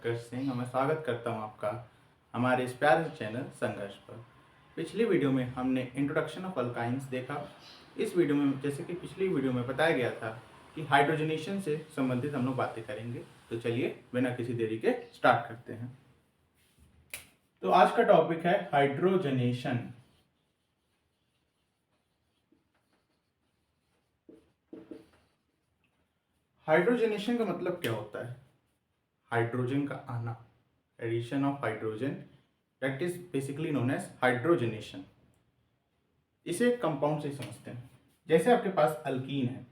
उत्कर्ष सिंह और मैं स्वागत करता हूं आपका हमारे इस प्यारे से चैनल संघर्ष पर। पिछली वीडियो में हमने इंट्रोडक्शन ऑफ अल्काइंस देखा। इस वीडियो में जैसे कि पिछली वीडियो में बताया गया था कि हाइड्रोजनेशन से संबंधित हम लोग बातें करेंगे। तो चलिए बिना किसी देरी के स्टार्ट करते हैं। तो आज का टॉपिक है हाइड्रोजनेशन। हाइड्रोजनेशन का मतलब क्या होता है? हाइड्रोजन का आना, addition of hydrogen, that is basically known as hydrogenation. इसे कंपाउंड से समझते हैं। जैसे आपके पास अल्कीन है,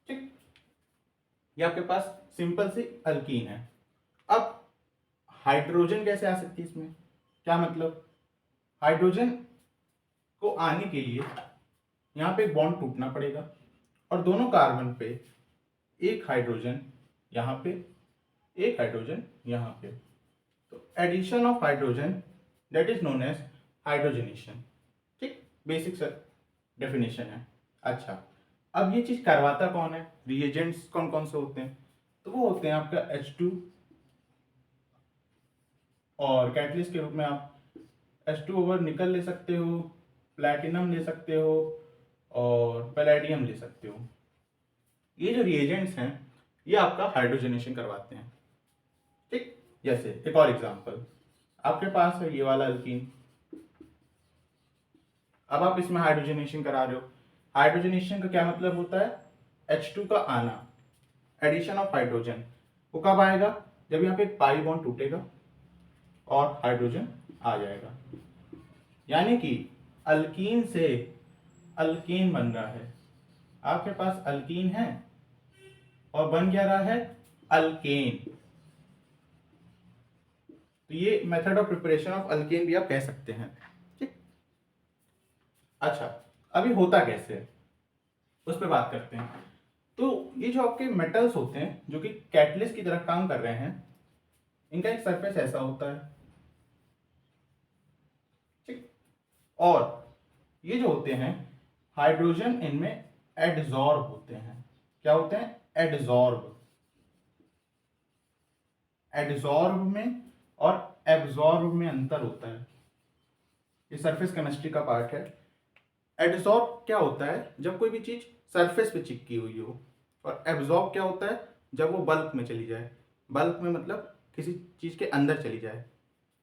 ठीक, ये आपके पास सिंपल सी अल्कीन है। अब हाइड्रोजन कैसे आ सकती है इसमें? क्या मतलब? हाइड्रोजन को आने के लिए यहां पे एक बॉन्ड टूटना पड़ेगा और दोनों कार्बन पे एक हाइड्रोजन यहां पे, एक हाइड्रोजन यहां पे। तो addition of hydrogen that is known as hydrogenation. ठीक, बेसिक सर डेफिनेशन है। अच्छा, अब ये चीज करवाता कौन है? रिएजेंट्स कौन कौन से होते हैं? तो वो होते हैं आपका H2 और कैटलिस्ट के रूप में आप H2 ओवर निकल ले सकते हो, प्लैटिनम ले सकते हो और पैलेडियम ले सकते हो। ये जो रिएजेंट्स हैं ये आपका हाइड्रोजनेशन करवाते हैं। ठीक, जैसे एक और एग्जांपल, आपके पास है ये वाला अल्कीन। अब आप इसमें हाइड्रोजनेशन करा रहे हो। हाइड्रोजनेशन का क्या मतलब होता है? H2 का आना, एडिशन ऑफ हाइड्रोजन। वो कब आएगा? जब यहाँ पे एक पाई बॉन्ड टूटेगा और हाइड्रोजन आ जाएगा। यानी कि अल्कीन से अल्केन बन रहा है। आपके पास अल्कीन है और बन क्या रहा है? अल्केन। तो ये method of preparation of alkane भी आप कह सकते हैं। ठीक, अच्छा, अभी होता कैसे है उस पर बात करते हैं। तो ये जो आपके मेटल्स होते हैं जो कि कैटलिस्ट की तरह काम कर रहे हैं, इनका एक सरफेस ऐसा होता है, ठीक, और ये जो होते हैं हाइड्रोजन इनमें एडजॉर्ब होते हैं। क्या होते हैं? एडजॉर्ब। एडजॉर्ब में और एब्जॉर्ब में अंतर होता है। ये सरफेस केमिस्ट्री का पार्ट है। एडजॉर्ब क्या होता है? जब कोई भी चीज सरफेस पे चिपकी हुई हो। और एब्जॉर्ब क्या होता है? जब वो बल्क में चली जाए। बल्क में मतलब किसी चीज के अंदर चली जाए।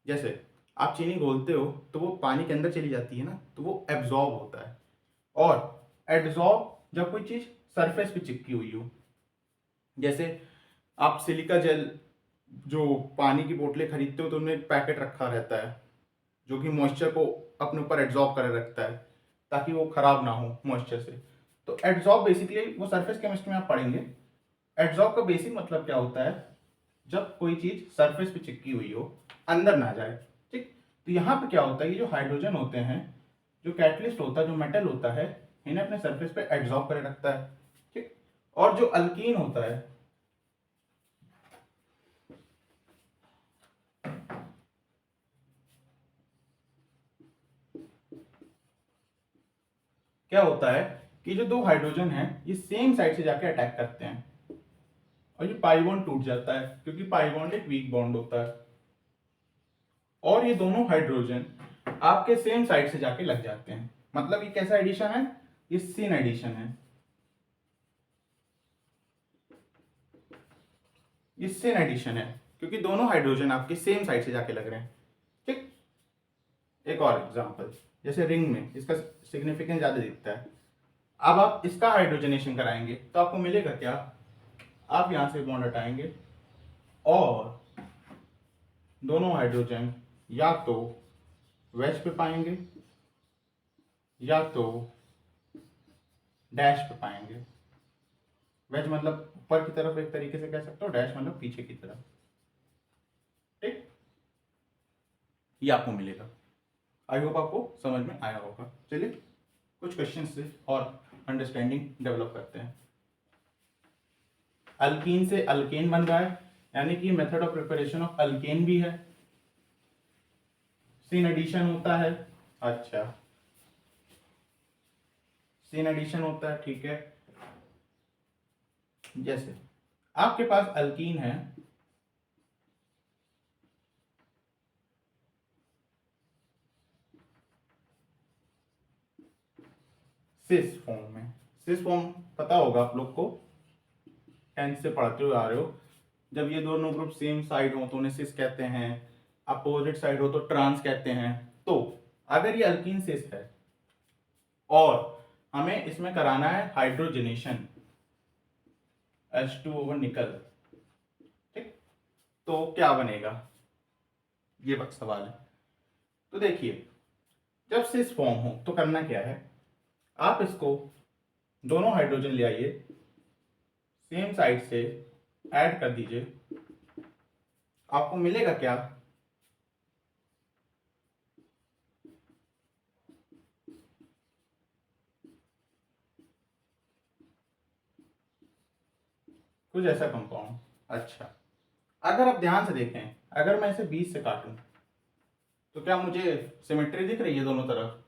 जैसे आप चीनी घोलते हो तो वो पानी के अंदर चली जाती है ना, तो वो एब्जॉर्ब होता है। और एडजॉर्ब जब कोई चीज सरफेस पे चिपकी हुई हो। जैसे आप सिलिका जेल, जो पानी की बोतलें खरीदते हो तो उनमें एक पैकेट रखा रहता है जो कि मॉइस्चर को अपने ऊपर एड्जॉर्ब करे रखता है ताकि वो खराब ना हो मॉइस्चर से। तो एड्जॉर्ब बेसिकली वो सरफेस केमिस्ट्री में आप पढ़ेंगे। एड्जॉर्ब का बेसिक मतलब क्या होता है? जब कोई चीज सरफेस पे चिपकी हुई हो, अंदर ना जाए। ठीक, तो यहाँ पे क्या होता है? ये जो हाइड्रोजन होते हैं, जो कैटलिस्ट होता है, जो मेटल होता है, इन्हें अपने सरफेस पे एड्जॉर्ब करे रखता है। ठीक, और जो अल्कीन होता है, क्या होता है कि जो दो हाइड्रोजन हैं ये सेम साइड से जाके अटैक करते हैं और ये पाई बॉन्ड टूट जाता है क्योंकि पाई बॉन्ड एक वीक बॉन्ड होता है। और ये दोनों हाइड्रोजन आपके सेम साइड से जाके लग जाते हैं। मतलब ये कैसा एडिशन है? ये सिन एडिशन है। ये सिन एडिशन है क्योंकि दोनों हाइड्रोजन आपके सेम साइड से जाके लग रहे हैं। ठीक, एक और एग्जांपल, जैसे रिंग में इसका सिग्निफिकेंस ज्यादा दिखता है। अब आप इसका हाइड्रोजनेशन कराएंगे तो आपको मिलेगा क्या? आप यहां से बॉन्ड हटाएंगे और दोनों हाइड्रोजन या तो वेज पे पाएंगे या तो डैश पे पाएंगे। वेज मतलब ऊपर की तरफ एक तरीके से कह सकते हो, डैश मतलब पीछे की तरफ। ठीक, ये आपको मिलेगा। आई होप आपको समझ में आया होगा। चलिए कुछ क्वेश्चन से और अंडरस्टैंडिंग डेवलप करते हैं। अल्कीन से अल्केन बन रहा है, यानी कि method of preparation of alkane भी है। सिन एडिशन होता है। अच्छा, सिन एडिशन होता है, ठीक है। जैसे आपके पास अल्कीन है, सिस फॉर्म में। सिस फॉर्म पता होगा आप लोग को, 10th से पढ़ते हुए आ रहे हो। जब ये दोनों ग्रुप सेम साइड हो तो उन्हें सिस कहते हैं, अपोजिट साइड हो तो ट्रांस कहते हैं। तो अगर ये अल्कीन सिस है और हमें इसमें कराना है हाइड्रोजनेशन, H2 ओवर निकल, ठीक, तो क्या बनेगा, ये वक्त सवाल है। तो देखिए, जब सिस फॉर्म हो तो करना क्या है, आप इसको दोनों हाइड्रोजन ले आइए, सेम साइड से ऐड कर दीजिए, आपको मिलेगा क्या, कुछ ऐसा कंपाउंड। अच्छा, अगर आप ध्यान से देखें, अगर मैं इसे 20 से काटूं तो क्या मुझे सिमेट्री दिख रही है दोनों तरफ,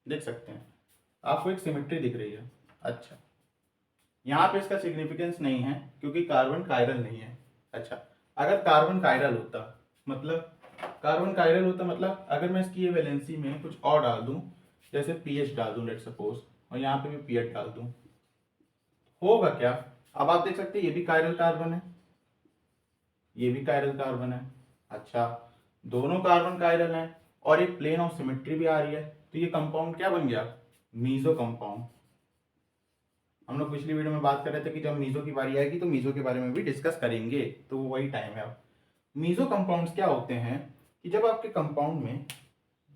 देख सकते हैं, आपको एक सिमेट्री दिख रही है। अच्छा, यहाँ पे इसका सिग्निफिकेंस नहीं है क्योंकि कार्बन कायरल नहीं है। अच्छा, अगर कार्बन कायरल होता, मतलब कार्बन कायरल होता मतलब अगर मैं इसकी ये वैलेंसी में कुछ और डाल दूं, जैसे पीएच डाल दूं लेट सपोज, और यहाँ पे भी पीएच डाल दूं, होगा क्या, अब आप देख सकते हैं ये भी कायरल कार्बन है, ये भी कायरल कार्बन है। अच्छा, दोनों कार्बन कायरल हैं और एक प्लेन ऑफ सिमेट्री भी आ रही है, तो ये कंपाउंड क्या बन गया, मीजो कंपाउंड। हम लोग पिछली वीडियो में बात कर रहे थे कि जब मीजो की बारी आएगी तो मीजो के बारे में भी डिस्कस करेंगे, तो वही टाइम है अब। मीजो कंपाउंड्स क्या होते हैं कि जब आपके कंपाउंड में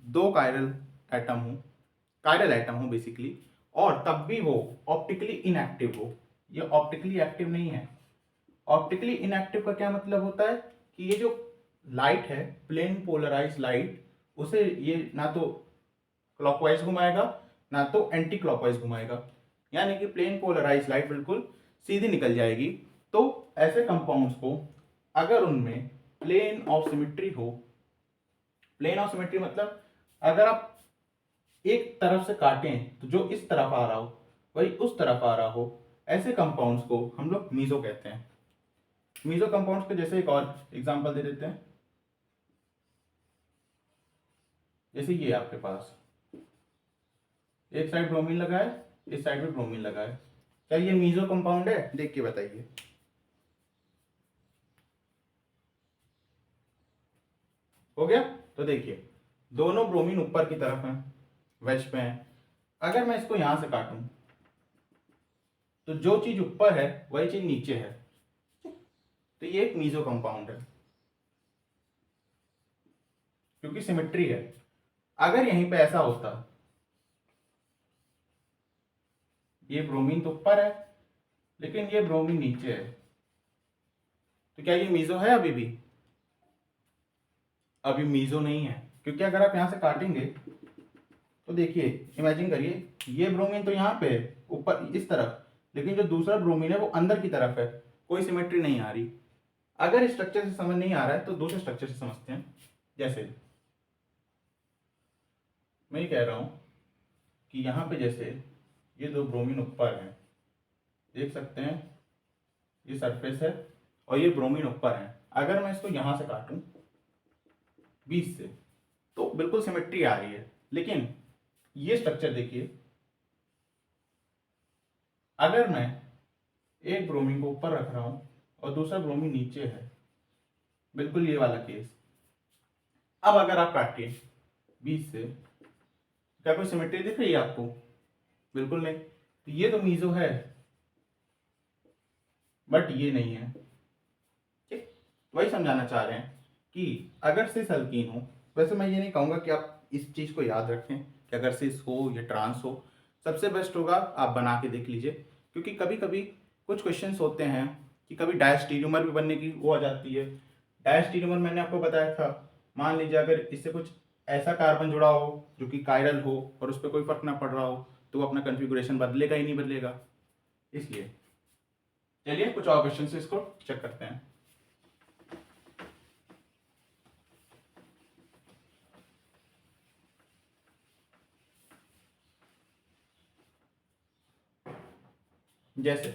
दो कायरल एटम हो, कायरल एटम हो बेसिकली, और तब भी वो ऑप्टिकली इनएक्टिव हो। ये ऑप्टिकली एक्टिव नहीं है। ऑप्टिकली इनएक्टिव का क्या मतलब होता है कि ये जो लाइट है, प्लेन पोलराइज लाइट, उसे ये ना तो क्लॉकवाइज घुमाएगा ना तो एंटी क्लॉकवाइज घुमाएगा, यानी कि प्लेन पोलराइज लाइट बिल्कुल सीधी निकल जाएगी। तो ऐसे कंपाउंड्स को अगर उनमें प्लेन ऑफ सिमेट्री हो, प्लेन ऑफ सिमेट्री मतलब अगर आप एक तरफ से काटें तो जो इस तरफ आ रहा हो वही उस तरफ आ रहा हो, ऐसे कंपाउंड्स को हम लोग मीजो कहते हैं। मीजो कंपाउंड्स के जैसे एक और एग्जांपल दे देते हैं, जैसे ये आपके पास एक साइड ब्रोमीन लगा है, इस साइड में ब्रोमीन लगा है, क्या ये मीजो कंपाउंड है, देख के बताइए। हो गया। तो देखिए, दोनों ब्रोमीन ऊपर की तरफ हैं, वेज पे हैं। अगर मैं इसको यहां से काटूं तो जो चीज ऊपर है वही चीज नीचे है, तो ये एक मीजो कंपाउंड है क्योंकि सिमेट्री है। अगर यहीं पे ऐसा होता, ये ब्रोमीन तो ऊपर है लेकिन ये ब्रोमीन नीचे है, तो क्या ये मीजो है, अभी भी अभी मीजो नहीं है, क्योंकि अगर आप यहां से काटेंगे तो देखिए, इमेजिन करिए, ये ब्रोमीन तो यहाँ पे है ऊपर इस तरफ, लेकिन जो दूसरा ब्रोमीन है वो अंदर की तरफ है, कोई सिमेट्री नहीं आ रही। अगर इस स्ट्रक्चर से समझ नहीं आ रहा है तो दूसरे स्ट्रक्चर से समझते हैं। जैसे मैं ये कह रहा हूं कि यहाँ पे जैसे ये दो ब्रोमीन ऊपर हैं, देख सकते हैं, ये सरफेस है और ये ब्रोमीन ऊपर है। अगर मैं इसको यहां से काटूं 20 से तो बिल्कुल सिमेट्री आ रही है, लेकिन ये स्ट्रक्चर देखिए, अगर मैं एक ब्रोमीन को ऊपर रख रहा हूं और दूसरा ब्रोमीन नीचे है, बिल्कुल ये वाला केस। अब अगर आप काटिए 20 से, क्या कोई सिमेट्री दिख रही है आपको, बिल्कुल नहीं, तो ये तो मीजो है बट ये नहीं है, ठीक। वही समझाना चाह रहे हैं कि अगर सिस अल्कीन हो, वैसे मैं ये नहीं कहूंगा कि आप इस चीज को याद रखें कि अगर सिस हो या ट्रांस हो, सबसे बेस्ट होगा आप बना के देख लीजिए, क्योंकि कभी कभी कुछ क्वेश्चंस होते हैं कि कभी डायस्टीरियोमर भी बनने की वो आ जाती है। डायस्टीरियोमर मैंने आपको बताया था, मान लीजिए अगर इससे कुछ ऐसा कार्बन जुड़ा हो जो कि कायरल हो और उस पर कोई फर्क ना पड़ रहा हो, तो वो अपना कन्फिगुरेशन बदलेगा ही नहीं बदलेगा। इसलिए चलिए कुछ और क्वेश्चन से इसको चेक करते हैं। जैसे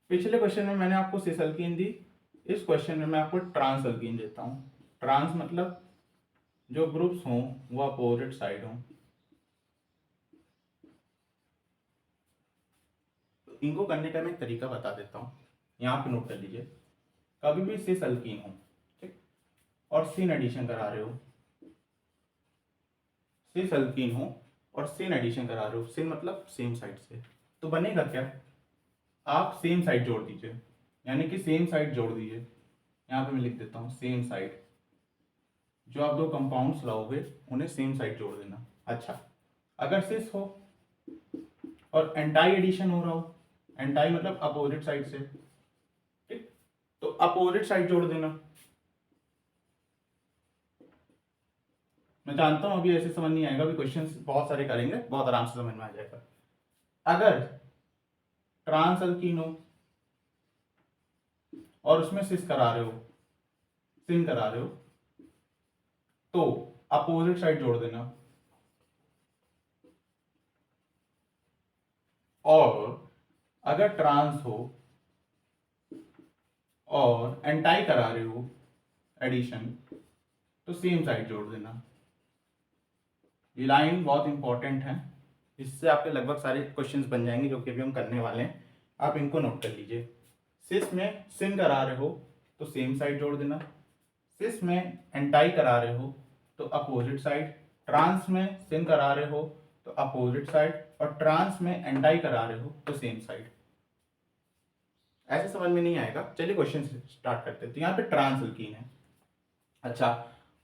पिछले क्वेश्चन में मैंने आपको सिस अल्कीन दी, इस क्वेश्चन में मैं आपको ट्रांस अल्कीन देता हूँ। ट्रांस मतलब जो ग्रुप्स हों वो अपोजिट साइड हों। इनको करने का मैं एक तरीका बता देता हूँ, यहाँ पे नोट कर लीजिए। कभी भी सिस अल्कीन हो, ठीक, और सिन एडिशन करा रहे हो, सिस अल्कीन हो और सिन एडिशन करा रहे हो, सिन मतलब सेम साइड से, तो बनेगा क्या, आप सेम साइड जोड़ दीजिए, यानी कि सेम साइड जोड़ दीजिए। यहाँ पे मैं लिख देता हूँ सेम साइड, जो आप दो कंपाउंड्स लाओगे उन्हें सेम साइड जोड़ देना। अच्छा, अगर सिस हो और एंटाई एडिशन हो रहा हो, एंटाई मतलब अपोजिट साइड से, ठीक, तो अपोजिट साइड जोड़ देना। मैं जानता हूं अभी ऐसे समझ नहीं आएगा, अभी क्वेश्चंस बहुत सारे करेंगे, बहुत आराम से समझ में आ जाएगा। अगर ट्रांस अल्कीन हो और उसमें सिस करा रहे हो, सिन करा रहे हो, तो अपोजिट साइड जोड़ देना। और अगर ट्रांस हो और एंटाई करा रहे हो एडिशन, तो सेम साइड जोड़ देना। ये लाइन बहुत इंपॉर्टेंट है, इससे आपके लगभग सारे क्वेश्चंस बन जाएंगे जो कि अभी हम करने वाले हैं, आप इनको नोट कर लीजिए। सिस में सिन करा रहे हो तो सेम साइड जोड़ देना, सिस में एंटाई करा रहे हो तो अपोजिट साइड, ट्रांस में सिन करा रहे हो तो अपोजिट साइड, और ट्रांस में एंटाई करा रहे हो तो सेम साइड। ऐसे समझ में नहीं आएगा, चलिए क्वेश्चन स्टार्ट करते हैं। तो यहाँ पे ट्रांस अल्कीन है, अच्छा,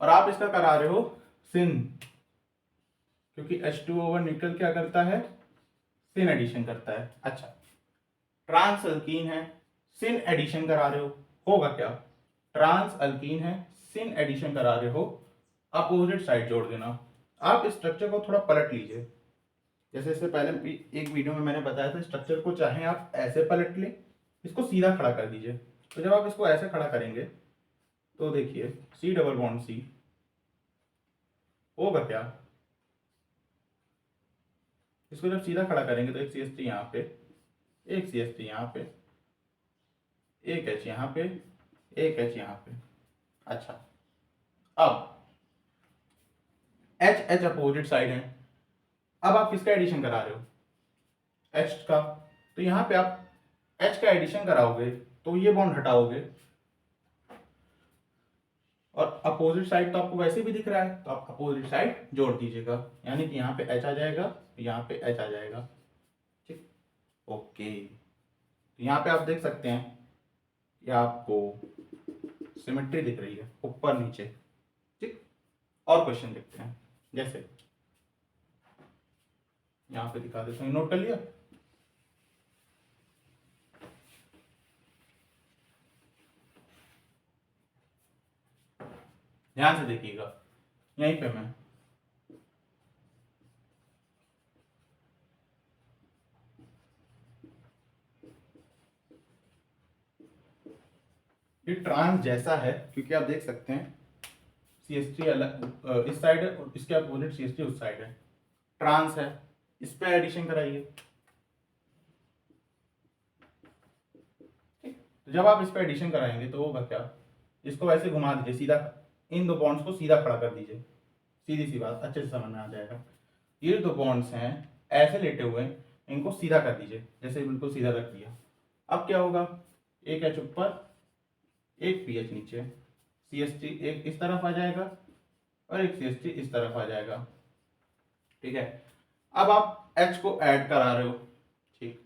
और आप इसका करा रहे हो सिन, क्योंकि H2O निकल क्या करता है, सिन एडिशन करता है। अच्छा, ट्रांस अल्कीन है, सिन एडिशन करा रहे हो, होगा क्या, ट्रांस अल्कीन है, सिन एडिशन करा रहे हो, अपोजिट साइड जोड़ देना। आप इस स्ट्रक्चर को थोड़ा पलट लीजिए, जैसे इससे पहले एक वीडियो में मैंने बताया था, स्ट्रक्चर को चाहे आप ऐसे पलट लें, इसको सीधा खड़ा कर दीजिए। तो जब आप इसको ऐसे खड़ा करेंगे तो देखिए सी डबल बॉन्ड सी, होगा क्या, इसको जब सीधा खड़ा करेंगे तो एक CH3 यहाँ पे, एक CH3 यहाँ पे, एक H यहाँ पे, एक H यहाँ पे। अच्छा, अब H H अपोजिट साइड है, अब आप किसका एडिशन करा रहे हो, H का, तो यहाँ पे आप H का एडिशन कराओगे तो ये बॉन्ड हटाओगे, और अपोजिट साइड तो आपको वैसे भी दिख रहा है, तो आप अपोजिट साइड जोड़ दीजिएगा, यानी कि यहाँ पे H आ जाएगा, यहाँ पे H आ जाएगा, ठीक, ओके। तो यहाँ पे आप देख सकते हैं कि आपको सिमेट्री दिख रही है ऊपर नीचे, ठीक। और क्वेश्चन देखते हैं, जैसे यहाँ पे दिखा देता हूँ, नोट कर लिया। ध्यान से देखिएगा, यहीं पे मैं ये ट्रांस जैसा है, क्योंकि आप देख सकते हैं CH3 अलग इस साइड है और इसके अपोजिट CH3 उस साइड है, ट्रांस है, इस पे एडिशन कराइए, ठीक। तो जब आप इस पे एडिशन कराएंगे तो होगा क्या, इसको वैसे घुमा दीजिए सीधा, इन दो बॉन्ड्स को सीधा खड़ा कर दीजिए, सीधी सी बात, अच्छे से समझ में आ जाएगा। ये दो बॉन्ड्स हैं ऐसे लेटे हुए, इनको सीधा कर दीजिए, जैसे बिल्कुल सीधा रख दिया। अब क्या होगा, एक H ऊपर, एक PH नीचे, CH3 एक इस तरफ आ जाएगा और एक CH3 इस तरफ आ जाएगा, ठीक है। अब आप H को ऐड करा रहे हो, ठीक,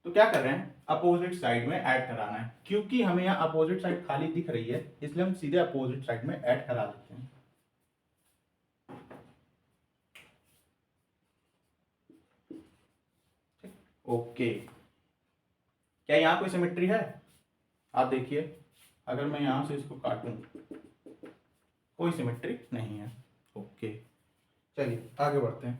तो क्या कर रहे हैं, अपोजिट साइड में ऐड कराना है, क्योंकि हमें यहाँ अपोजिट साइड खाली दिख रही है, इसलिए हम सीधे अपोजिट साइड में ऐड करा देते हैं। ओके, क्या यहाँ कोई सिमेट्री है, आप देखिए, अगर मैं यहाँ से इसको काटूं, कोई सिमेट्री नहीं है, ओके। चलिए आगे बढ़ते हैं।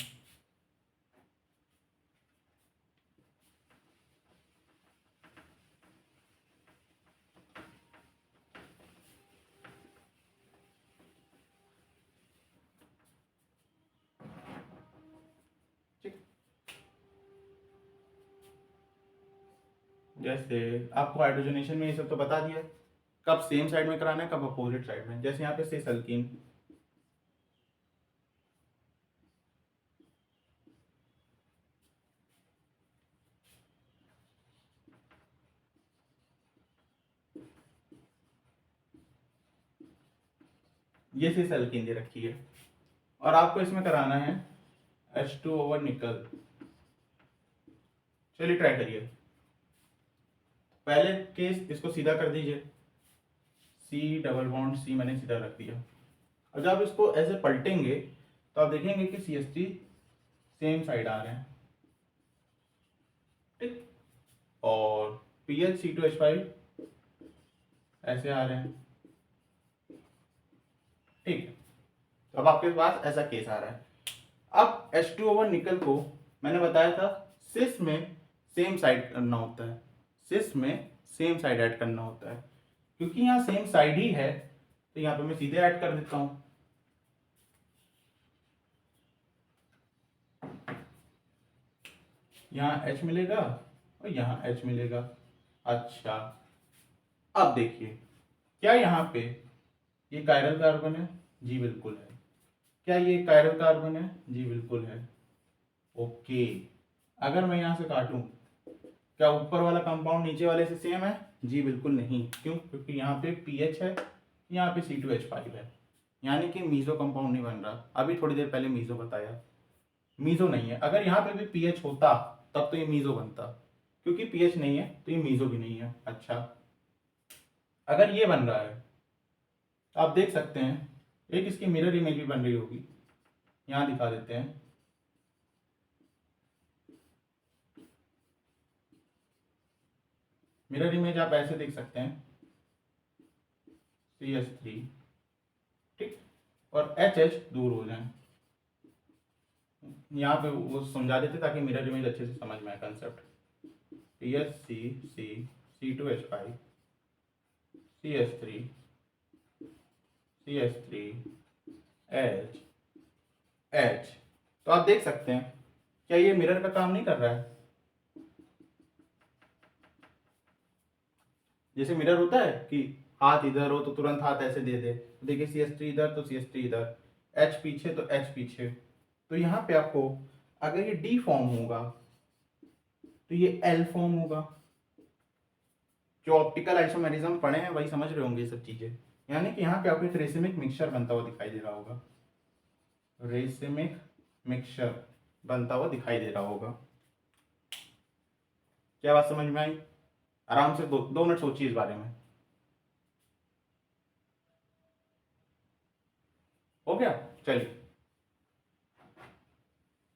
ठीक, जैसे आपको हाइड्रोजनेशन में ये सब तो बता दिया, कब सेम साइड में कराना है, कब अपोजिट साइड में। जैसे यहाँ पे सिस अल्कीन, ये सिस अल्कीन दे रखी है और आपको इसमें कराना है H2 ओवर निकल। चलिए ट्राई करिए। पहले केस इसको सीधा कर दीजिए, सी डबल बॉन्ड सी मैंने सीधा रख दिया। और जब इसको ऐसे पलटेंगे तो आप देखेंगे कि CH3 सेम साइड आ रहे हैं, ठीक। और PH C2H5 ऐसे आ रहे हैं, ठीक है। तो अब आपके पास ऐसा केस आ रहा है। अब H2 ओवर निकल को मैंने बताया था सिस में सेम साइड करना होता है, सिस में सेम साइड ऐड करना होता है। क्योंकि यहाँ सेम साइड ही है तो यहाँ पे मैं सीधे ऐड कर देता हूँ। यहाँ H मिलेगा और यहाँ H मिलेगा। अच्छा, अब देखिए, क्या यहाँ पे ये कायरल कार्बन है? जी बिल्कुल है। क्या ये कायरल कार्बन है? जी बिल्कुल है। ओके, अगर मैं यहाँ से काटूं, क्या ऊपर वाला कंपाउंड नीचे वाले से सेम है? जी बिल्कुल नहीं। क्यों? क्योंकि यहाँ पे PH है, यहाँ पे C2H5 है, यानी कि मीजो कंपाउंड नहीं बन रहा। अभी थोड़ी देर पहले मीजो बताया, मीजो नहीं है। अगर यहाँ पे भी पीएच होता तब तो ये मीजो बनता, क्योंकि पीएच नहीं है तो ये मीजो भी नहीं है। अच्छा, अगर ये बन रहा है आप देख सकते हैं, एक इसकी मिरर इमेज भी बन रही होगी, यहाँ दिखा देते हैं। मिरर इमेज आप ऐसे देख सकते हैं, CH3, ठीक, और HH दूर हो जाए। यहाँ पे वो समझा देते ताकि मिरर इमेज अच्छे से समझ में आए concept. PH C C2H5 CH3 CH3 H H। तो आप देख सकते हैं, क्या ये मिरर का काम नहीं कर रहा है? जैसे मिरर होता है कि हाथ इधर हो तो तुरंत हाथ ऐसे दे दे, तो देखिए CH3 इधर तो CH3 इधर, H पीछे तो H पीछे। तो यहाँ पे आपको अगर ये D फॉर्म होगा तो ये L फॉर्म होगा। जो ऑप्टिकल आइसोमेरिज्म पढ़े हैं वही समझ रहे होंगे ये सब चीजें। यानी कि यहाँ पे आपको एक रेसिमिक मिक्सचर बनता हुआ दिखाई दे रहा होगा, रेसिमिक मिक्सचर बनता हुआ दिखाई दे रहा होगा। क्या बात समझ में आई? आराम से 2 मिनट सोचिए इस बारे में। हो गया? चलिए,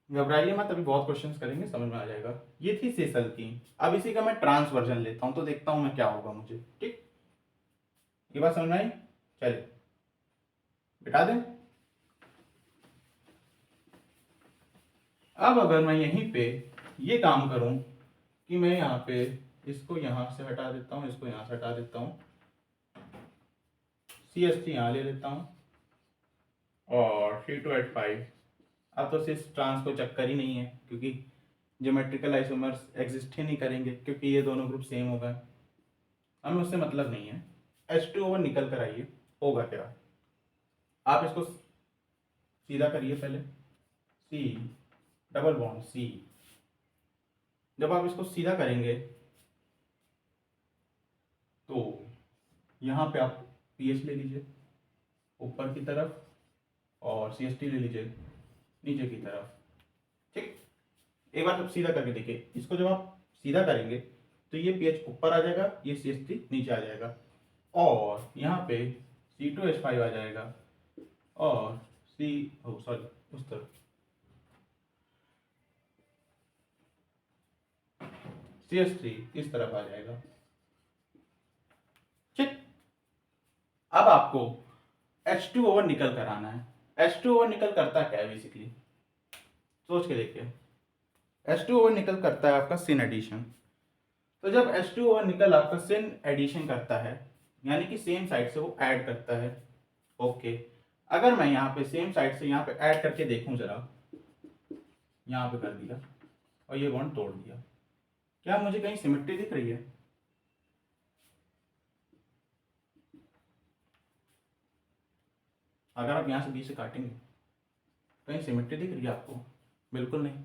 घबराइए मत, अभी बहुत क्वेश्चंस करेंगे, समझ में आ जाएगा। ये थी सेसल की। अब इसी का मैं ट्रांस वर्जन लेता हूं तो देखता हूं मैं क्या होगा मुझे, ठीक। ये बात समझ में आई? चलिए बिठा दें। अब अगर मैं यहीं पे ये काम करूं कि मैं यहाँ पे इसको यहाँ से हटा देता हूँ, इसको यहाँ से हटा देता हूँ, CH3 यहाँ ले लेता हूँ और C2H5। अब तो सिर्फ ट्रांस को चक्कर ही नहीं है, क्योंकि ज्योमेट्रिकल आइसोमर्स एग्जिस्ट ही नहीं करेंगे, क्योंकि ये दोनों ग्रुप सेम हो गए। हमें उससे मतलब नहीं है। H2 ओवर निकल कर आइए, होगा क्या? आप इसको सीधा करिए पहले, C डबल बॉन्ड C। जब आप इसको सीधा करेंगे तो यहाँ पे आप PH ले लीजिए ऊपर की तरफ और CH3 ले लीजिए नीचे की तरफ, ठीक। एक बार आप सीधा करके देखिए, इसको जब आप सीधा करेंगे तो ये PH ऊपर आ जाएगा, ये CH3 नीचे आ जाएगा और यहाँ पे C2H5 आ जाएगा और उस तरफ CH3 इस तरफ आ जाएगा, ठीक। अब आपको H2 ओवर निकल कर आना है। H2 ओवर निकल करता क्या है बेसिकली, सोच के देखिए। H2 ओवर निकल करता है आपका सिन एडिशन। तो जब H2 ओवर निकल आपका सिन एडिशन करता है, यानी कि सेम साइड से वो ऐड करता है। ओके, अगर मैं यहाँ पे सेम साइड से यहाँ पे ऐड करके देखूं जरा, यहाँ पे कर दिया और ये बॉन्ड तोड़ दिया, क्या मुझे कहीं सिमेट्री दिख रही है? अगर आप यहाँ से बी से काटेंगे, कहीं सिमेट्री दिख रही है आपको? बिल्कुल नहीं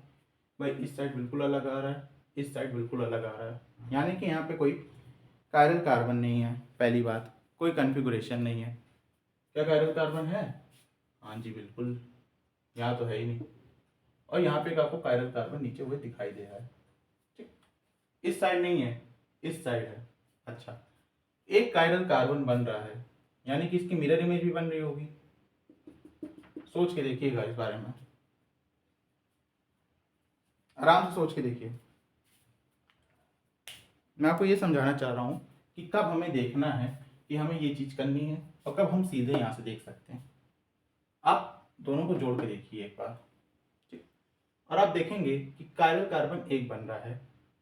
भाई, इस साइड बिल्कुल अलग आ रहा है, इस साइड बिल्कुल अलग आ रहा है, यानी कि यहाँ पे कोई कायरल कार्बन नहीं है। पहली बात, कोई कन्फिगुरेशन नहीं है। क्या कायरल कार्बन है? हाँ जी बिल्कुल, यहाँ तो है ही नहीं। और यहाँ पे एक आपको कायरल कार्बन नीचे हुए दिखाई दे रहा है, ठीक। इस साइड नहीं है, इस साइड है। अच्छा, एक कायरल कार्बन बन रहा है, यानी कि इसकी मिरर इमेज भी बन रही होगी। सोच के देखिएगा इस बारे में, आराम से सोच के देखिए। मैं आपको ये समझाना चाह रहा हूँ कि कब हमें देखना है कि हमें ये चीज़ करनी है और कब हम सीधे यहाँ से देख सकते हैं। आप दोनों को जोड़ के देखिए एक बार, ठीक। और आप देखेंगे कि कायरल कार्बन एक बन रहा है,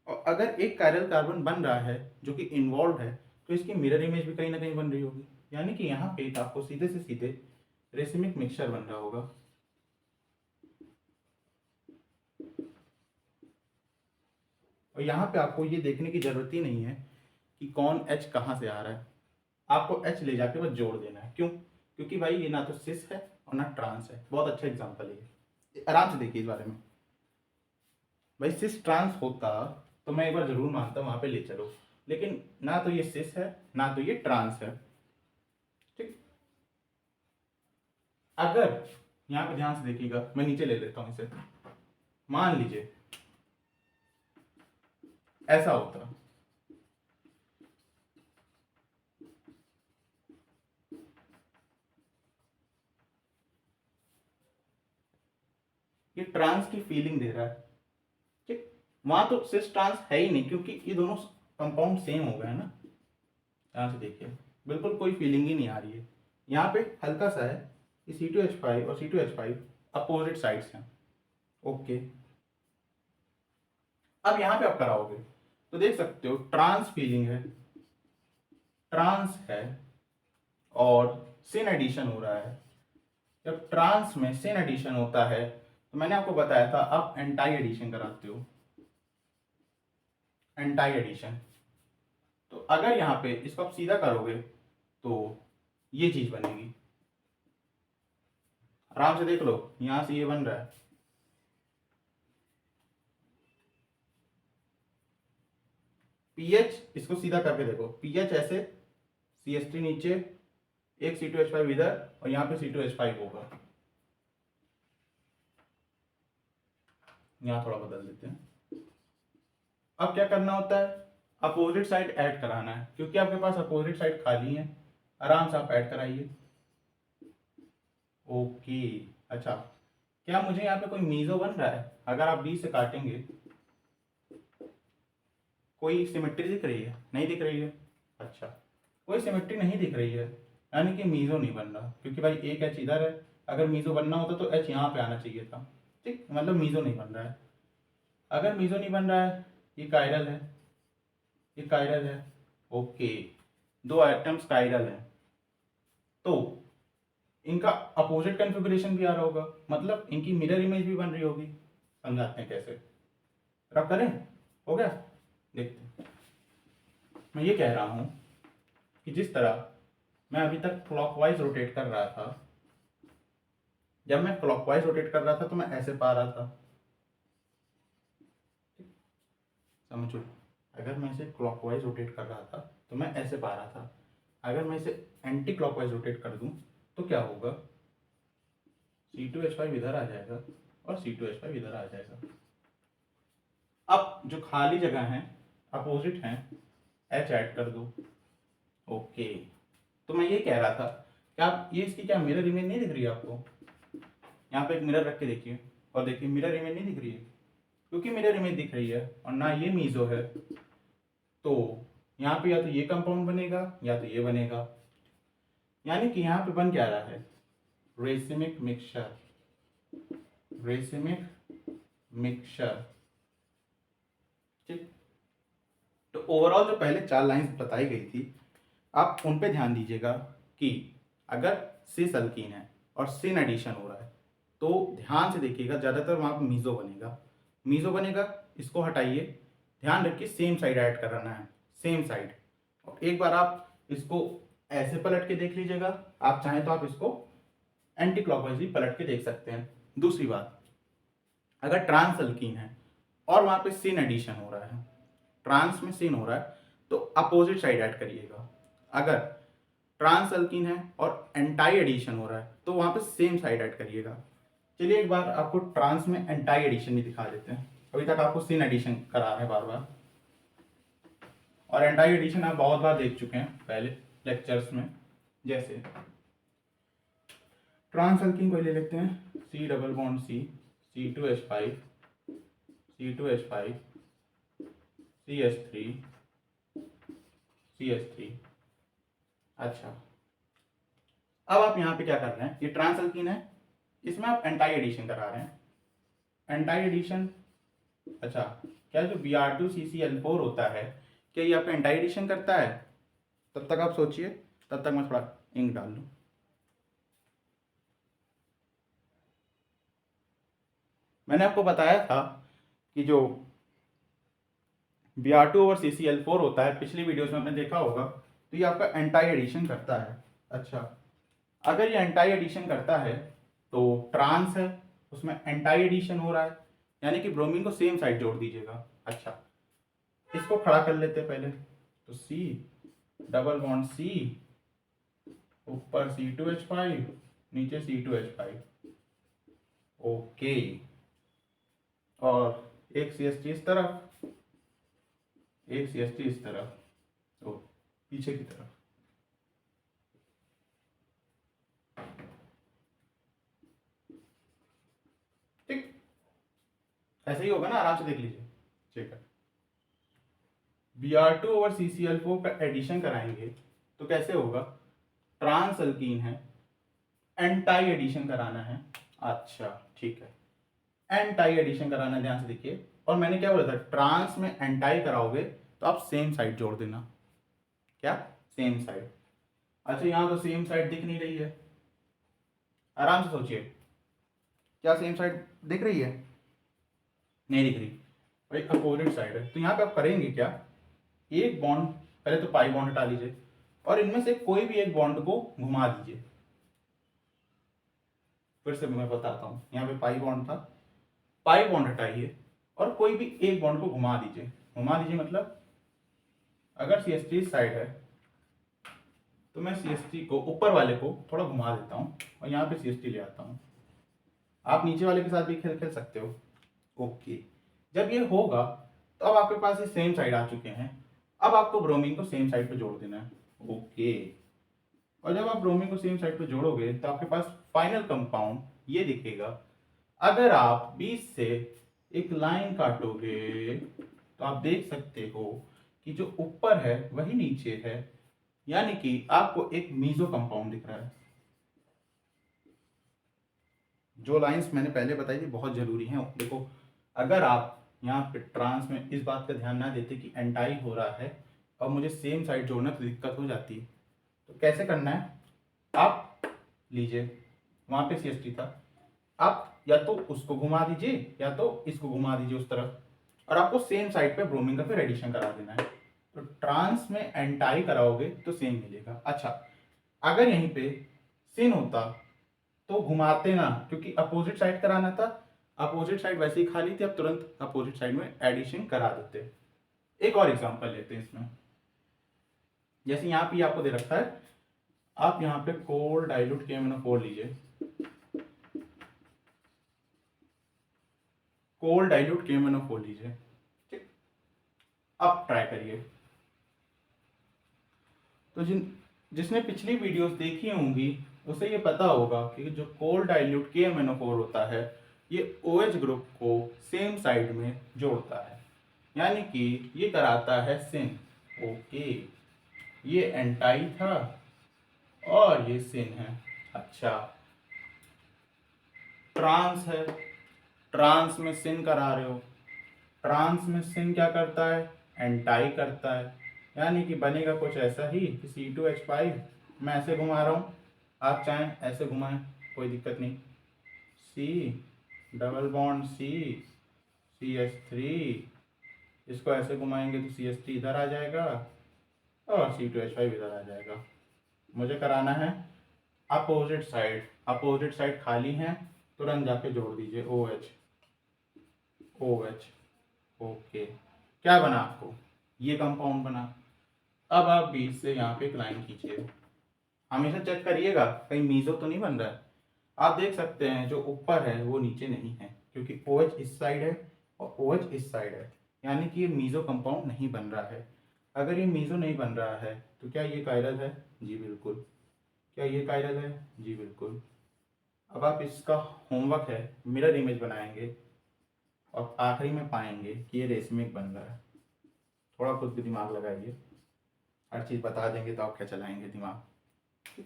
और अगर एक कायरल कार्बन बन रहा है जो कि इन्वॉल्व है, तो इसकी मिरर इमेज भी कहीं ना कहीं बन रही होगी, यानी कि यहाँ पे आपको सीधे से सीधे रेसिमिक मिक्सचर बन रहा होगा। और यहाँ पे आपको ये देखने की जरूरत ही नहीं है कि कौन एच कहाँ से आ रहा है, आपको एच ले जाके बस जोड़ देना है। क्यों? क्योंकि भाई ये ना तो सिस है और ना ट्रांस है। बहुत अच्छा एग्जांपल है ये, आराम से देखिए इस बारे में। भाई सिस ट्रांस होता तो मैं एक बार जरूर मानता वहां पे ले चलो, लेकिन ना तो ये सिस है ना तो ये ट्रांस है, ठीक। अगर यहाँ पे ध्यान से देखिएगा, मैं नीचे ले लेता हूँ इसे, मान लीजिए ऐसा होता, ये ट्रांस की फीलिंग दे रहा है, ठीक। वहां तो सिस ट्रांस है ही नहीं, क्योंकि ये दोनों कंपाउंड सेम हो गए ना। यहाँ से देखिए, बिल्कुल कोई फीलिंग ही नहीं आ रही है। यहाँ पे हल्का सा है कि C2H5 और C2H5 अपोजिट साइड्स हैं, ओके। अब यहाँ पे आप कराओगे तो देख सकते हो ट्रांस फीलिंग है, ट्रांस है, और सिन एडिशन हो रहा है। जब ट्रांस में सिन एडिशन होता है तो मैंने आपको बताया था आप एंटाई एडिशन कराते हो, एंटाई एडिशन। तो अगर यहाँ पे इसको आप सीधा करोगे तो ये चीज बनेगी, आराम से देख लो, यहां से ये बन रहा है। पीएच इसको सीधा करके देखो, पीएच ऐसे, CH3 नीचे, एक C2H5 इधर, और यहाँ पे C2H5 होगा। यहाँ थोड़ा बदल देते हैं। अब क्या करना होता है, अपोजिट साइड ऐड कराना है, क्योंकि आपके पास अपोजिट साइड खाली है। आराम से आप ऐड कराइए, ओके। अच्छा, क्या मुझे यहाँ पे कोई मीजो बन रहा है? अगर आप बी से काटेंगे, कोई सिमेट्री दिख रही है? नहीं दिख रही है। अच्छा, कोई सिमेट्री नहीं दिख रही है, यानी कि मीजो नहीं बन रहा, क्योंकि भाई एक एच इधर है। अगर मीजो बनना होता तो एच यहाँ पे आना चाहिए था, ठीक। मतलब मीजो नहीं बन रहा है। अगर मीजो नहीं बन रहा है, ये कायरल है, ये कायरल है, ओके। दो एटम्स कायरल हैं, तो इनका अपोजिट कन्फिग्रेशन भी आ रहा होगा, मतलब इनकी मिरर इमेज भी बन रही होगी। समझाते हैं कैसे, रब करें, हो गया। देखते हैं। मैं ये कह रहा हूं कि जिस तरह मैं अभी तक क्लॉकवाइज रोटेट कर रहा था, जब मैं क्लॉकवाइज रोटेट कर रहा था तो मैं ऐसे पा रहा था, समझो। अगर मैं इसे क्लॉकवाइज रोटेट कर रहा था तो मैं ऐसे पा रहा था। अगर मैं इसे एंटी क्लॉकवाइज रोटेट कर दूं तो क्या होगा, C2H5 इधर आ जाएगा और C2H5 इधर आ जाएगा। अब जो खाली जगह है अपोजिट हैं, H ऐड कर दो, ओके। तो मैं ये कह रहा था कि आप ये इसकी क्या मिरर इमेज नहीं दिख रही है आपको? यहाँ पे एक मिरर रख के देखिए, और देखिए मिरर इमेज नहीं दिख रही है। क्योंकि मिरर इमेज दिख रही है और ना ये मीजो है, तो यहाँ पे या तो ये कंपाउंड बनेगा या तो ये बनेगा, यानी कि यहाँ पे बन क्या रहा है, रेसिमिक मिक्सचर, रेसिमिक मिक्सचर, ठीक। तो ओवरऑल जो पहले 4 लाइंस बताई गई थी, आप उन पे ध्यान दीजिएगा कि अगर सिस अल्कीन है और सिन एडिशन हो रहा है तो ध्यान से देखिएगा, ज़्यादातर वहाँ पर मीजो बनेगा, मीजो बनेगा। इसको हटाइए, ध्यान रखिए सेम साइड ऐड कराना है, सेम साइड। और एक बार आप इसको ऐसे पलट के देख लीजिएगा, आप चाहें तो आप इसको एंटी क्लॉकवाइज भी पलट के देख सकते हैं। दूसरी बात, अगर ट्रांस अल्कीन है और वहां पे सिन एडिशन हो रहा है, ट्रांस में सिन हो रहा है, तो अपोजिट साइड ऐड करिएगा। अगर ट्रांस अल्कीन है और एंटाई एडिशन हो रहा है तो वहां पे सेम साइड ऐड करिएगा। चलिए एक बार आपको ट्रांस में एंटाई एडिशन भी दिखा देते हैं। अभी तक आपको सिन एडिशन करा रहे हैं बार बार, और एंटाई एडिशन आप बहुत बार देख चुके हैं पहले लेक्चर्स में। जैसे ट्रांस अल्कीन को ले लेते हैं, C double bond C, C2H5, C2H5, CH3, CH3। अच्छा, अब आप यहाँ पे क्या कर रहे हैं, ये ट्रांस अल्कीन है, इसमें आप एंटाई एडिशन करा रहे हैं। एंटाई एडिशन, अच्छा, क्या जो Br2CCl4 होता है, क्या ये आपका एंटाई एडिशन करता है? तब तक आप सोचिए, तब तक मैं थोड़ा इंक डाल लूँ। मैंने आपको बताया था कि जो Br2 और CCl4 होता है, पिछली वीडियोस में आपने देखा होगा, तो ये आपका एंटाई एडिशन करता है। अच्छा, अगर ये एंटाई एडिशन करता है तो ट्रांस है, उसमें एंटाई एडिशन हो रहा है, यानी कि ब्रोमीन को सेम साइड जोड़ दीजिएगा। अच्छा, इसको खड़ा कर लेते हैं पहले, तो C डबल बॉन्ड C, ऊपर C2H5, नीचे C2H5, ओके, और एक CH3 इस तरफ, एक CH3 इस तरफ, तो पीछे की तरफ। ठीक, ऐसे ही होगा ना, आराम से देख लीजिए। ठीक है, Br2 और CCl4 का एडिशन कराएंगे तो कैसे होगा, ट्रांस अल्कीन है, एंटाई एडिशन कराना है। अच्छा ठीक है, एंटाई एडिशन कराना है, ध्यान से देखिए। और मैंने क्या बोला था, ट्रांस में एंटाई कराओगे तो आप सेम साइड जोड़ देना। क्या, सेम साइड। अच्छा, यहां तो सेम साइड दिख नहीं रही है, आराम से सोचिए, क्या सेम साइड दिख रही है? नहीं दिख रही भाई, अपोजिट साइड है। तो यहाँ पे आप करेंगे क्या, एक बॉन्ड, पहले तो पाई बॉन्ड हटा लीजिए और इनमें से कोई भी एक बॉन्ड को घुमा दीजिए। फिर से मैं बताता हूँ, यहाँ पे पाई बॉन्ड था, पाई बॉन्ड हटाइए और कोई भी एक बॉन्ड को घुमा दीजिए। घुमा दीजिए मतलब, अगर CH3 साइड है तो मैं CH3 को, ऊपर वाले को थोड़ा घुमा देता हूँ और यहाँ पे CH3 ले आता हूँ। आप नीचे वाले के साथ भी खेल खेल सकते हो। ओके, जब ये होगा तो अब आपके पास ये सेम साइड आ चुके हैं। अब आपको ब्रोमीन को सेम साइड पे जोड़ देना है। ओके, और जब आप ब्रोमीन को सेम साइड पे जोड़ोगे तो आपके पास फाइनल कंपाउंड ये दिखेगा। अगर आप बीच से एक लाइन काटोगे तो आप देख सकते हो कि जो ऊपर है वही नीचे है, यानी कि आपको एक मीजो कंपाउंड दिख रहा है। जो लाइंस मैंने पहले बताई थी बहुत जरूरी हैं। देखो, अगर आप यहाँ पे ट्रांस में इस बात का ध्यान ना देते कि एंटाई हो रहा है और मुझे सेम साइड जोड़ना तो दिक्कत हो जाती, तो कैसे करना है, आप लीजिए, वहां पे CH3 था, आप या तो उसको घुमा दीजिए या तो इसको घुमा दीजिए उस तरफ, और आपको सेम साइड पे ब्रोमीन का फिर एडिशन करा देना है। तो ट्रांस में एंटाई कराओगे तो सेम मिलेगा। अच्छा, अगर यहीं पे सिन होता तो घुमाते ना, क्योंकि अपोजिट साइड कराना था, अपोजिट साइड वैसे ही खाली थी, अब तुरंत अपोजिट साइड में एडिशन करा देते। एक और एग्जांपल लेते हैं इसमें, जैसे यहाँ पे आपको दे रखा है, आप यहाँ पे कोल डाइल्यूट KMnO4 लीजिए, कोल डाइल्यूट KMnO4 लीजिए। ठीक, अब ट्राई करिए। तो जिसने पिछली वीडियोस देखी होंगी उसे ये पता होगा कि जो कोल डाइल्यूट KMnO4 होता है ये OH ग्रुप को सेम साइड में जोड़ता है, यानी कि ये कराता है सिन। ओके, ये एंटाई था और ये सिन है। अच्छा, ट्रांस है, ट्रांस में सिन करा रहे हो, ट्रांस में सिन क्या करता है, एंटाई करता है, यानी कि बनेगा कुछ ऐसा ही कि C2H5, मैं ऐसे घुमा रहा हूँ, आप चाहें ऐसे घुमाएं, कोई दिक्कत नहीं, C double bond C, CH3, इसको ऐसे घुमाएंगे तो CH3 इधर आ जाएगा और C2H5 इधर आ जाएगा। मुझे कराना है अपोजिट साइड खाली है, तुरंत जाके जोड़ दीजिए OH OH। ओके, क्या बना आपको, ये कंपाउंड बना। अब आप बीच से यहाँ पे एक लाइन खींचिए, हमेशा चेक करिएगा कहीं मीजो तो नहीं बन रहा है। आप देख सकते हैं जो ऊपर है वो नीचे नहीं है, क्योंकि OH इस साइड है और OH इस साइड है, यानी कि ये मीजो कंपाउंड नहीं बन रहा है। अगर ये मीजो नहीं बन रहा है तो क्या ये कायरल है? जी बिल्कुल। क्या ये कायरल है? जी बिल्कुल। अब आप इसका होमवर्क है, मिरर इमेज बनाएंगे और आखिरी में पाएंगे कि ये रेशमिक बन रहा है। थोड़ा खुद भी दिमाग लगाइए, हर चीज़ बता देंगे तो आप क्या चलाएंगे दिमाग।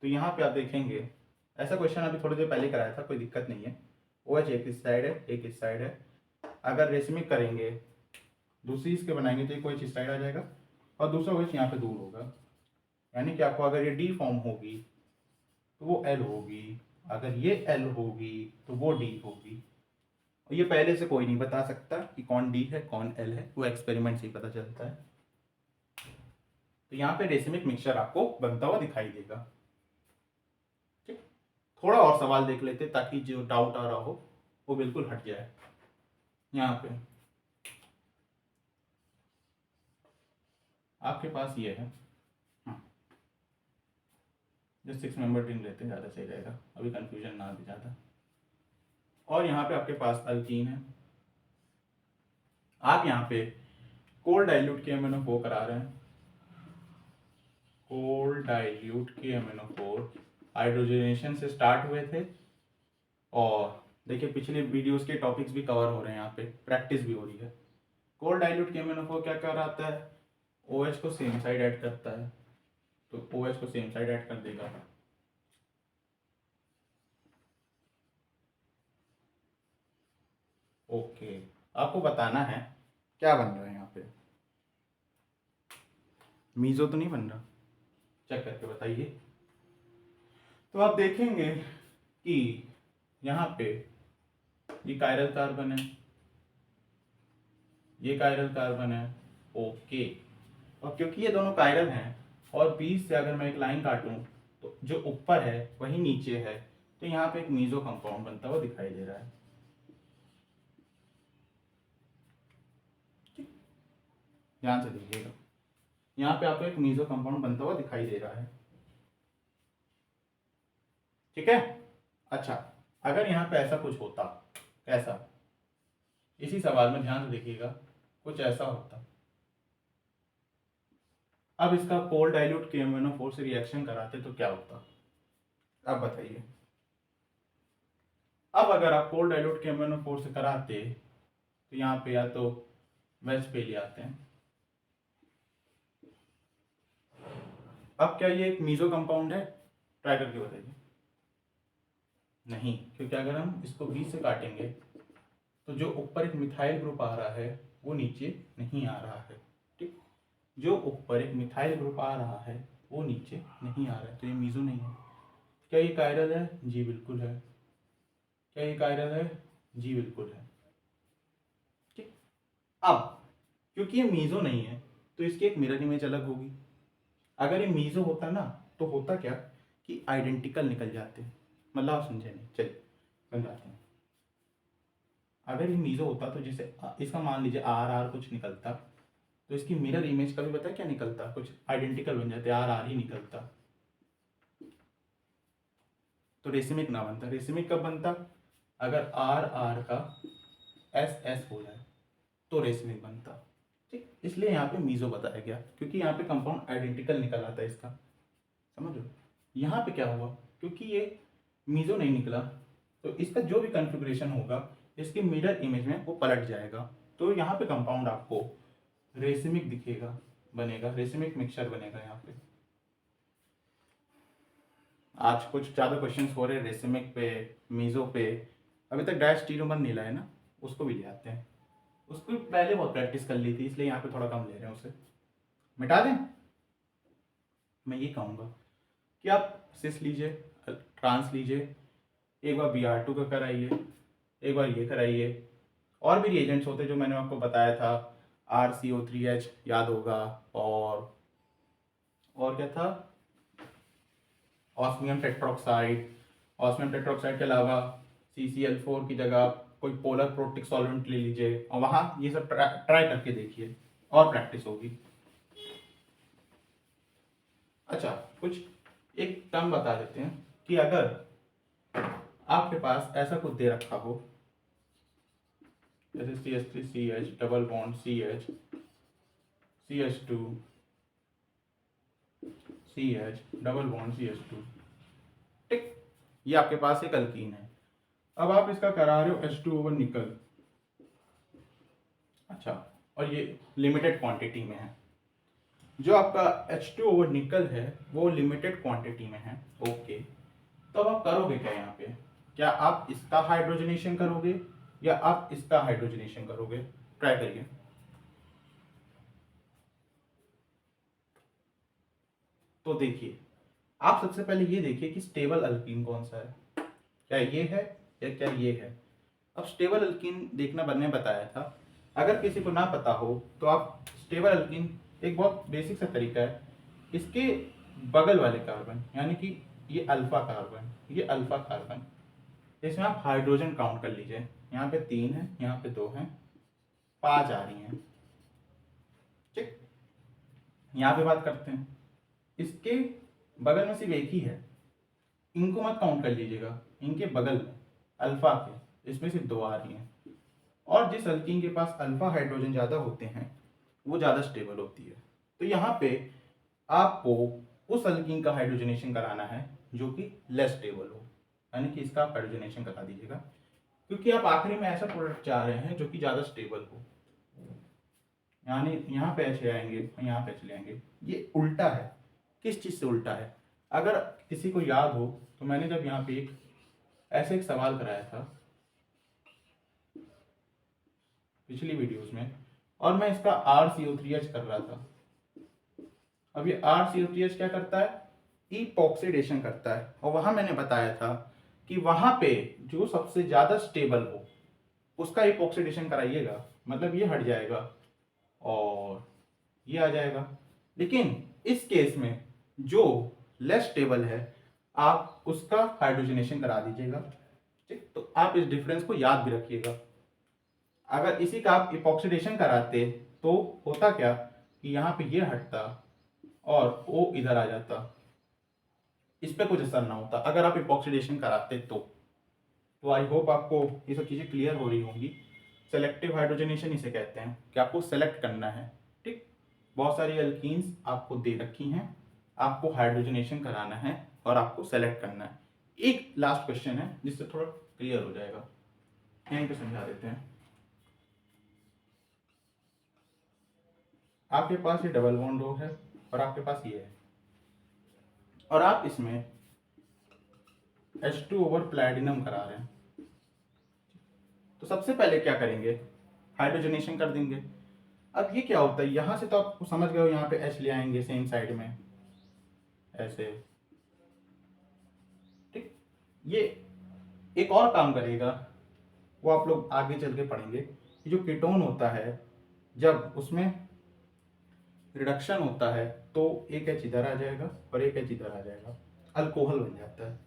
तो यहाँ पे आप देखेंगे, ऐसा क्वेश्चन अभी थोड़ी देर पहले कराया था, कोई दिक्कत नहीं है। OH एक इस साइड है, एक इस साइड है। अगर रेशमिक करेंगे, दूसरी इसके बनाएंगे तो एक OH इस साइड आ जाएगा और दूसरा OH यहाँ पे दूर होगा, यानी कि आपको अगर ये D फॉर्म होगी तो वो L होगी, अगर ये L होगी तो वो D होगी। और ये पहले से कोई नहीं बता सकता कि कौन D है कौन L है, वो एक्सपेरिमेंट से ही पता चलता है। तो यहाँ पे रेशमिक मिक्सचर आपको बनता हुआ दिखाई देगा। ठीक, थोड़ा और सवाल देख लेते ताकि जो डाउट आ रहा हो वो बिल्कुल हट जाए। यहाँ पे आपके पास ये है, जो 6 मेंबर रिंग लेते हैं ज़्यादा सही रहेगा, अभी कंफ्यूजन ना भी ज़्यादा। और यहाँ पे आपके पास अल्कीन है, आप यहाँ पे कोल्ड डाइल्यूट के MnO4 करा रहे हैं। कोल्ड डाइल्यूट के MnO4 हाइड्रोजनेशन से स्टार्ट हुए थे और देखिए पिछले वीडियोस के टॉपिक्स भी कवर हो रहे हैं, यहाँ पे प्रैक्टिस भी हो रही है। कोल्ड डाइल्यूट के MnO4 क्या कराता है, OH को सेम साइड ऐड करता है, तो OH को सेम साइड ऐड कर देगा। ओके, आपको बताना है क्या बन रहा है यहाँ पे, मीजो तो नहीं बन रहा, चेक करके बताइए। तो आप देखेंगे कि यहाँ पे ये कायरल कार्बन है, ये कायरल कार्बन है। ओके, और क्योंकि ये दोनों कायरल हैं और बीच से अगर मैं एक लाइन काटूं तो जो ऊपर है वही नीचे है, तो यहाँ पे एक मीजो कंपाउंड बनता हुआ दिखाई दे रहा है। ध्यान से देखिएगा, यहाँ पे आपको एक मीजो कंपाउंड बनता हुआ दिखाई दे रहा है। ठीक है, अच्छा, अगर यहाँ पे ऐसा कुछ होता, कैसा, इसी सवाल में ध्यान से देखिएगा, कुछ ऐसा होता, अब इसका कोल्ड डाइल्यूट के MnO4 से रिएक्शन कराते तो क्या होता, अब बताइए। अब अगर आप कोल्ड डाइल्यूट के MnO4 से कराते तो यहाँ पे या तो वेज पे ले आते हैं। अब क्या ये एक मीजो कंपाउंड है, ट्राई करके बताइए। नहीं, क्योंकि अगर हम इसको बीच से काटेंगे तो जो ऊपर एक मिथाइल ग्रुप आ रहा है वो नीचे नहीं आ रहा है। ठीक, जो ऊपर एक मिथाइल ग्रुप आ रहा है वो नीचे नहीं आ रहा है, तो ये मीजो नहीं है। क्या ये कायरल है? जी बिल्कुल है। क्या ये कायरल है? जी बिल्कुल है। ठीक, अब क्योंकि ये मीजो नहीं है तो इसकी एक मिरर इमेज अलग होगी। अगर ये मीजो होता ना तो होता क्या कि आइडेंटिकल निकल जाते, मतलब आप समझे नहीं, चलिए बन जाते हैं। अगर ये मीजो होता तो जैसे इसका मान लीजिए RR कुछ निकलता, तो इसकी मिरर इमेज का भी पता है क्या निकलता, कुछ आइडेंटिकल बन जाते, RR ही निकलता, तो रेसिमिक ना बनता। रेसिमिक कब बनता, अगर RR का SS हो जाए तो रेसिमिक बनता। ठीक, इसलिए यहाँ पे मीजो बताया गया, क्योंकि यहाँ पे कंपाउंड आइडेंटिकल निकल आता है इसका, समझ लो। यहाँ पे क्या हुआ, क्योंकि ये मीजो नहीं निकला तो इसका जो भी कॉन्फ़िगरेशन होगा इसके मिरर इमेज में वो पलट जाएगा, तो यहाँ पे कंपाउंड आपको रेसिमिक दिखेगा, बनेगा, रेसिमिक मिक्सचर बनेगा। यहाँ पे आज कुछ ज़्यादा क्वेश्चंस हो रहे हैं रेसिमिक पे, मीजो पे। अभी तक डैश टीरोमर नीला है ना, उसको भी ले आते हैं, उसको पहले बहुत प्रैक्टिस कर ली थी इसलिए यहाँ पे थोड़ा कम ले रहे हैं, उसे मिटा दें। मैं ये कहूँगा कि आप सिस लीजिए, ट्रांस लीजिए, एक बार Br2 का कराइए, एक बार ये कराइए। और भी रिएजेंट्स होते जो मैंने आपको बताया था, RCO3H याद होगा, और क्या था, ऑस्मियम टेट्रोक्साइड, ऑस्मियम टेट्रोक्साइड के अलावा CCl4 की जगह कोई पोलर प्रोटिक सॉल्वेंट ले लीजिए और वहाँ ये सब ट्राई करके देखिए और प्रैक्टिस होगी। अच्छा, कुछ एक टर्म बता देते हैं कि अगर आपके पास ऐसा कुछ दे रखा हो जैसे CH3CH double bond CH CH2 CH double bond CH2, ठीक, ये आपके पास एक अल्कीन है। अब आप इसका करा रहे हो H2 ओवर निकल, अच्छा, और ये लिमिटेड क्वांटिटी में है। जो आपका H2 ओवर निकल है वो लिमिटेड क्वांटिटी में है, ओके। तो अब आप करोगे क्या यहाँ पे, क्या आप इसका हाइड्रोजनेशन करोगे या आप इसका हाइड्रोजनेशन करोगे? ट्राई करिए। तो देखिए, आप सबसे पहले ये देखिए कि स्टेबल अल्कीन कौन सा है, क्या ये है या क्या ये है। अब स्टेबल अल्कीन देखना मैंने बताया था, अगर किसी को ना पता हो तो आप स्टेबल अल्कीन एक बहुत बेसिक सा तरीका है, इसके बगल वाले कार्बन यानी कि ये अल्फा कार्बन, ये अल्फा कार्बन, इसमें आप हाइड्रोजन काउंट कर लीजिए। यहाँ पे 3 है, यहाँ पे 2 है, 5 आ रही हैं, ठीक। यहाँ पे बात करते हैं, इसके बगल में सिर्फ एक ही है, इनको मत काउंट कर लीजिएगा, इनके बगल में अल्फा के इसमें सिर्फ 2 आ रही हैं। और जिस अल्कीन के पास अल्फा हाइड्रोजन ज़्यादा होते हैं वो ज़्यादा स्टेबल होती है। तो यहाँ पे आपको उस अल्कीन का हाइड्रोजनेशन कराना है जो कि लेस स्टेबल हो, यानी कि इसका आप हाइड्रोजनेशन करा दीजिएगा, क्योंकि आप आखिरी में ऐसा प्रोडक्ट चाह रहे हैं जो कि ज़्यादा स्टेबल हो। यानी यहाँ पे H ले आएंगे, यहाँ पे H ले आएंगे, ये उल्टा है। किस चीज़ से उल्टा है? अगर किसी को याद हो तो मैंने जब यहाँ पे ऐसे एक सवाल कराया था पिछली वीडियोस में, और मैं इसका RCO3H कर रहा था। अब ये RCO3H क्या करता है? इपॉक्सीडेशन करता है, और वहां मैंने बताया था कि वहां पे जो सबसे ज्यादा स्टेबल हो उसका इपॉक्सीडेशन कराइएगा, मतलब ये हट जाएगा और ये आ जाएगा। लेकिन इस केस में जो लेस स्टेबल है आप उसका हाइड्रोजनेशन करा दीजिएगा, ठीक। तो आप इस डिफरेंस को याद भी रखिएगा। अगर इसी का आप इपॉक्सीडेशन कराते तो होता क्या कि यहाँ पे ये हटता और O इधर आ जाता, इस पे कुछ असर ना होता अगर आप इपॉक्सीडेशन कराते तो आई होप आपको ये सब चीज़ें क्लियर हो रही होंगी। सेलेक्टिव हाइड्रोजनेशन इसे कहते हैं कि आपको सेलेक्ट करना है, ठीक। बहुत सारी अल्कीन्स आपको दे रखी हैं, आपको हाइड्रोजनेशन कराना है और आपको सेलेक्ट करना है। एक लास्ट क्वेश्चन है जिससे थोड़ा क्लियर हो जाएगा, यहीं पे समझा देते हैं। आपके पास ये डबल बॉन्ड रो है और आपके पास ये है, और आप इसमें H2 ओवर प्लैटिनम करा रहे हैं। तो सबसे पहले क्या करेंगे, हाइड्रोजनेशन कर देंगे। अब ये क्या होता है, यहां से तो आप समझ गए हो, यहाँ पे H ले आएंगे सेम साइड में ऐसे, ठीक। ये एक और काम करेगा, वो आप लोग आगे चल के पढ़ेंगे कि जो कीटोन होता है जब उसमें रिडक्शन होता है तो एक H इधर आ जाएगा और एक H इधर आ जाएगा, अल्कोहल बन जाता है।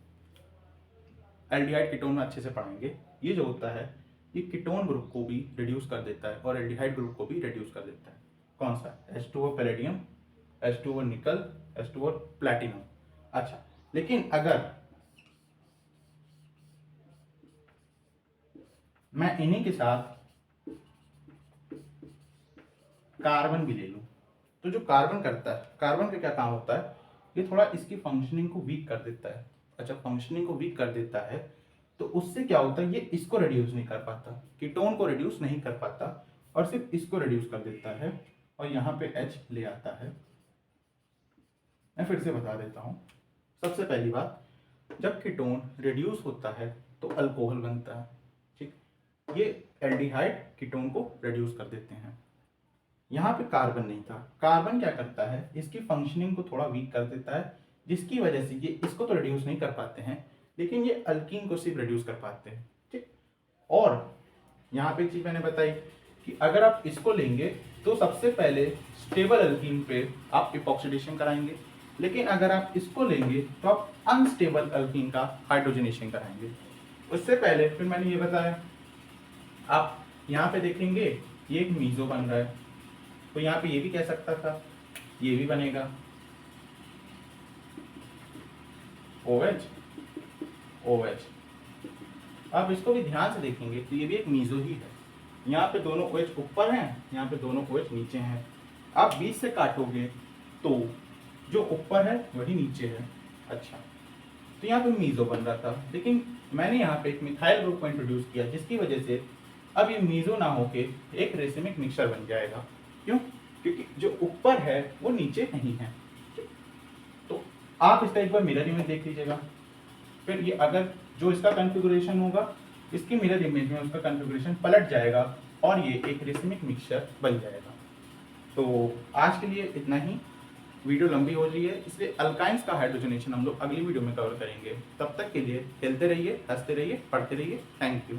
एल्डिहाइड कीटोन में अच्छे से पढ़ेंगे। ये जो होता है ये कीटोन ग्रुप को भी रिड्यूस कर देता है और एल्डिहाइड ग्रुप को भी रिड्यूस कर देता है। कौन सा? H2 over palladium, H2 over निकल, H2 ओवर प्लैटिनम। अच्छा, लेकिन अगर मैं इन्हीं के साथ कार्बन भी ले लूं तो जो कार्बन करता है, कार्बन का क्या काम होता है, ये थोड़ा इसकी फंक्शनिंग को वीक कर देता है। अच्छा, फंक्शनिंग को वीक कर देता है तो उससे क्या होता है, ये इसको रिड्यूस नहीं कर पाता, कीटोन को रिड्यूस नहीं कर पाता और सिर्फ इसको रिड्यूस कर देता है और यहाँ पे H ले आता है। मैं फिर से बता देता हूँ। सबसे पहली बात, जब कीटोन रिड्यूस होता है तो अल्कोहल बनता है, ठीक। ये एल्डिहाइड कीटोन को रिड्यूस कर देते हैं। यहाँ पे कार्बन नहीं था, कार्बन क्या करता है, इसकी फंक्शनिंग को थोड़ा वीक कर देता है, जिसकी वजह से ये इसको तो रिड्यूस नहीं कर पाते हैं लेकिन ये अल्कीन को सिर्फ रिड्यूस कर पाते हैं, ठीक। और यहाँ पे एक चीज मैंने बताई कि अगर आप इसको लेंगे तो सबसे पहले स्टेबल अल्कीन पे आप इपॉक्सीडेशन कराएंगे, लेकिन अगर आप इसको लेंगे तो आप अनस्टेबल अल्कीन का हाइड्रोजनेशन कराएंगे। उससे पहले फिर मैंने ये बताया, आप यहाँ पे देखेंगे ये एक मीजो बन रहा है, तो यहाँ पे ये भी कह सकता था, ये भी बनेगा OH OH। आप इसको भी ध्यान से देखेंगे तो ये भी एक मीजो ही है, यहाँ पे दोनों OH ऊपर हैं, यहाँ पे दोनों OH नीचे हैं। आप बीच से काटोगे तो जो ऊपर है वही नीचे है। अच्छा, तो यहाँ पे मीजो बन रहा था, लेकिन मैंने यहाँ पे एक मिथाइल ग्रुप को इंट्रोड्यूस किया, जिसकी वजह से अब ये मीजो ना होके एक रेसिमिक मिक्सचर बन जाएगा। क्यों? क्योंकि जो ऊपर है वो नीचे नहीं है। तो आप इसका एक बार मिरर इमेज देख लीजिएगा, फिर ये अगर जो इसका कॉन्फ़िगरेशन होगा, इसकी मिरर इमेज में उसका कॉन्फ़िगरेशन पलट जाएगा और ये एक रेसिमिक मिक्सचर बन जाएगा। तो आज के लिए इतना ही, वीडियो लंबी हो रही है इसलिए अल्काइंस का हाइड्रोजनेशन हम लोग अगली वीडियो में कवर करेंगे। तब तक के लिए खेलते रहिए, हंसते रहिए, पढ़ते रहिए। Thank you.